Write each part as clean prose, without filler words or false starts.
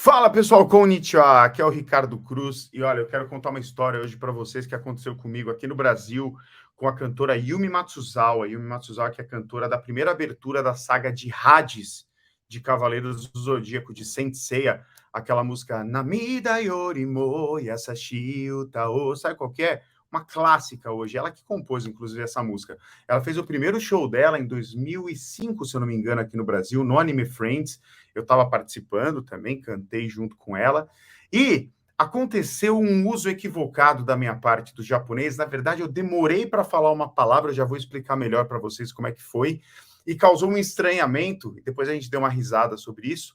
Fala pessoal, konnichiwa, aqui é o Ricardo Cruz e olha, eu quero contar uma história hoje para vocês que aconteceu comigo aqui no Brasil com a cantora Yumi Matsuzawa. Yumi Matsuzawa, que é cantora da primeira abertura da saga de Hades de Cavaleiros do Zodíaco de Saint Seiya, aquela música Namida Yorimo Yasashi Utao, sabe qual que é? Uma clássica hoje, ela que compôs inclusive essa música. Ela fez o primeiro show dela em 2005, se eu não me engano, aqui no Brasil, no Anime Friends. Eu estava participando também, cantei junto com ela, e aconteceu um uso equivocado da minha parte do japonês. Na verdade, eu demorei para falar uma palavra, eu já vou explicar melhor para vocês como é que foi, e causou um estranhamento, e depois a gente deu uma risada sobre isso,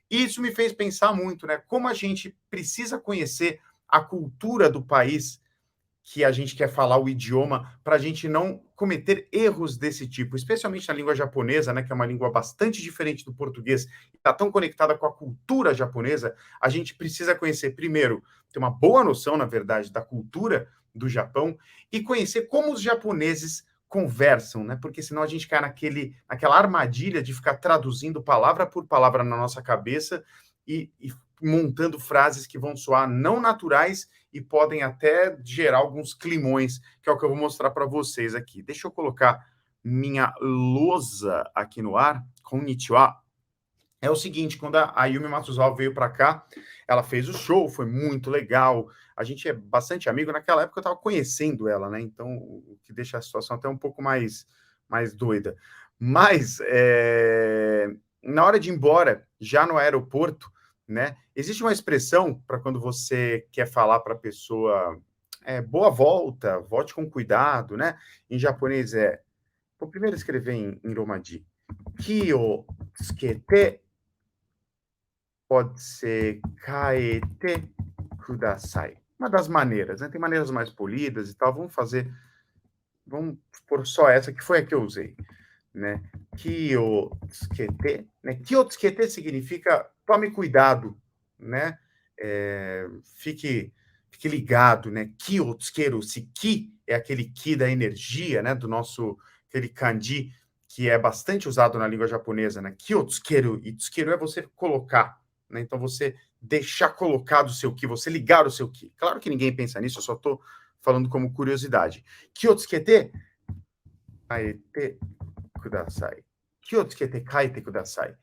e isso me fez pensar muito, né? Como a gente precisa conhecer a cultura do país que a gente quer falar o idioma, para a gente não cometer erros desse tipo, especialmente na língua japonesa, né, que é uma língua bastante diferente do português, e está tão conectada com a cultura japonesa. A gente precisa conhecer, primeiro, ter uma boa noção, na verdade, da cultura do Japão e conhecer como os japoneses conversam, né? Porque senão a gente cai naquela armadilha de ficar traduzindo palavra por palavra na nossa cabeça e montando frases que vão soar não naturais e podem até gerar alguns climões, que é o que eu vou mostrar para vocês aqui. Deixa eu colocar minha lousa aqui no ar. Konnichiwa. É o seguinte, quando a Yumi Matsuzawa veio para cá, ela fez o show, foi muito legal. A gente é bastante amigo. Naquela época eu estava conhecendo ela, né? Então, o que deixa a situação até um pouco mais doida. Mas, na hora de ir embora, já no aeroporto, né? Existe uma expressão para quando você quer falar para a pessoa boa volta, volte com cuidado, né? Em japonês vou primeiro escrever em Romaji. Kyo tsukete pode ser kaete kudasai. Uma das maneiras, né? Tem maneiras mais polidas e tal. Vamos por só essa, que foi a que eu usei, né? Kyotsukete, né? Kyotsukete significa tome cuidado, né? Fique ligado, né? Kyotsukeru, se ki é aquele ki da energia, né? Do nosso, aquele kanji que é bastante usado na língua japonesa, né? Kyotsukeru, e tsukeru é você colocar, né? Então você deixar colocado o seu ki, você ligar o seu ki. Claro que ninguém pensa nisso, eu só estou falando como curiosidade. Kyotsukete, kaete kudasai. Kyotsukete kaete kudasai,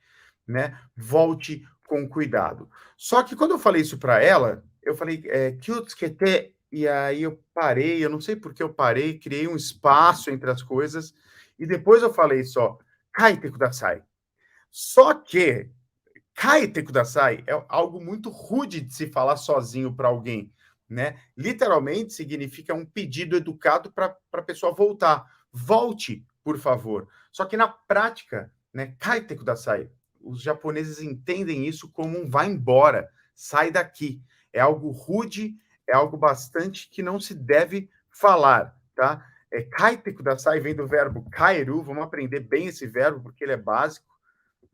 né? Volte com cuidado. Só que quando eu falei isso para ela, eu falei Kyotsukete, e aí eu parei, eu não sei por que eu parei, criei um espaço entre as coisas, e depois eu falei só kaete kudasai. Só que kaete kudasai é algo muito rude de se falar sozinho para alguém, né? Literalmente significa um pedido educado para a pessoa voltar. Volte, por favor. Só que na prática, né, kaite kudasai, os japoneses entendem isso como um vá embora, sai daqui. É algo rude, é algo bastante que não se deve falar, tá? Kaite kudasai vem do verbo kairu, vamos aprender bem esse verbo porque ele é básico.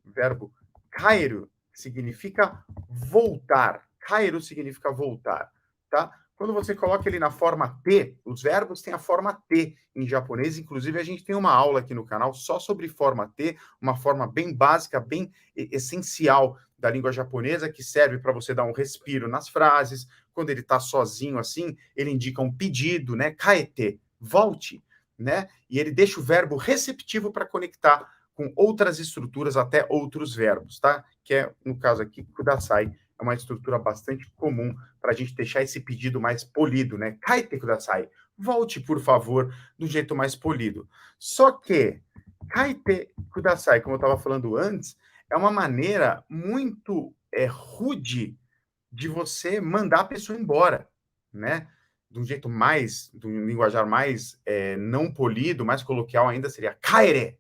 O verbo kairu significa voltar. Kairu significa voltar, tá? Quando você coloca ele na forma T, os verbos têm a forma T em japonês. Inclusive, a gente tem uma aula aqui no canal só sobre forma T, uma forma bem básica, bem essencial da língua japonesa, que serve para você dar um respiro nas frases. Quando ele está sozinho assim, ele indica um pedido, né? Kaete, volte, né? E ele deixa o verbo receptivo para conectar com outras estruturas, até outros verbos, tá? Que é, no caso aqui, kudasai, é uma estrutura bastante comum para a gente deixar esse pedido mais polido, né? Kaite kudasai, volte, por favor, do jeito mais polido. Só que kaite kudasai, como eu estava falando antes, é uma maneira muito rude de você mandar a pessoa embora, né? De um jeito mais, de um linguajar mais não polido, mais coloquial ainda, seria kaere,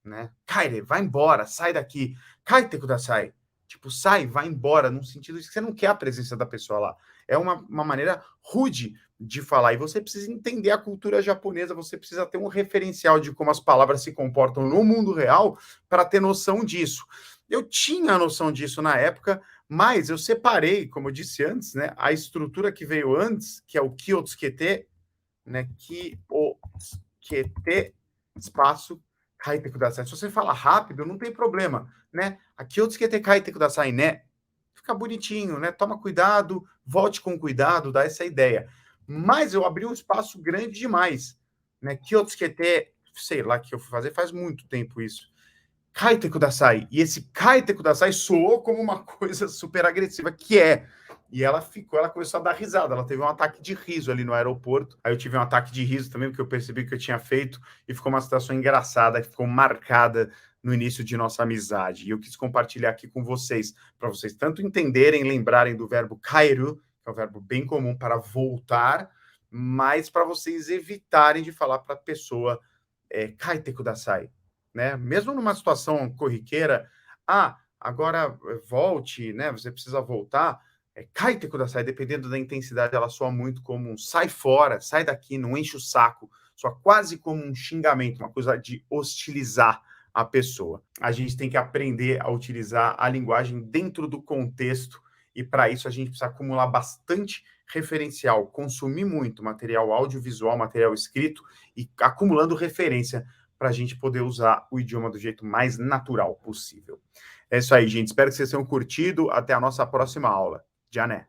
né? Kaire, vai embora, sai daqui. Kaite kudasai. Tipo, sai, vai embora, no sentido de que você não quer a presença da pessoa lá. É uma maneira rude de falar. E você precisa entender a cultura japonesa, você precisa ter um referencial de como as palavras se comportam no mundo real para ter noção disso. Eu tinha a noção disso na época, mas eu separei, como eu disse antes, né, a estrutura que veio antes, que é o Kyotsukete, né, Kyotsukete, espaço, kaite kudasai. Se você fala rápido, não tem problema, né? Aqui eu kaite kudasai, né? fica bonitinho, né? Toma cuidado, volte com cuidado, dá essa ideia. Mas eu abri um espaço grande demais, né? Kyotsukete, sei lá que eu fui fazer faz muito tempo isso. Kaite kudasai. E esse kaite kudasai soou como uma coisa super agressiva, que é. E ela começou a dar risada, ela teve um ataque de riso ali no aeroporto. Aí eu tive um ataque de riso também, porque eu percebi que eu tinha feito, e ficou uma situação engraçada, que ficou marcada no início de nossa amizade. E eu quis compartilhar aqui com vocês, para vocês tanto entenderem, lembrarem do verbo kairu, que é um verbo bem comum para voltar, mas para vocês evitarem de falar para a pessoa kaite kudasai, né? Mesmo numa situação corriqueira, agora volte, né? Você precisa voltar. Kaite kudasai, dependendo da intensidade, ela soa muito como um sai fora, sai daqui, não enche o saco. Soa quase como um xingamento, uma coisa de hostilizar a pessoa. A gente tem que aprender a utilizar a linguagem dentro do contexto, e para isso a gente precisa acumular bastante referencial, consumir muito material audiovisual, material escrito, e acumulando referência para a gente poder usar o idioma do jeito mais natural possível. É isso aí, gente. Espero que vocês tenham curtido. Até a nossa próxima aula. Já né?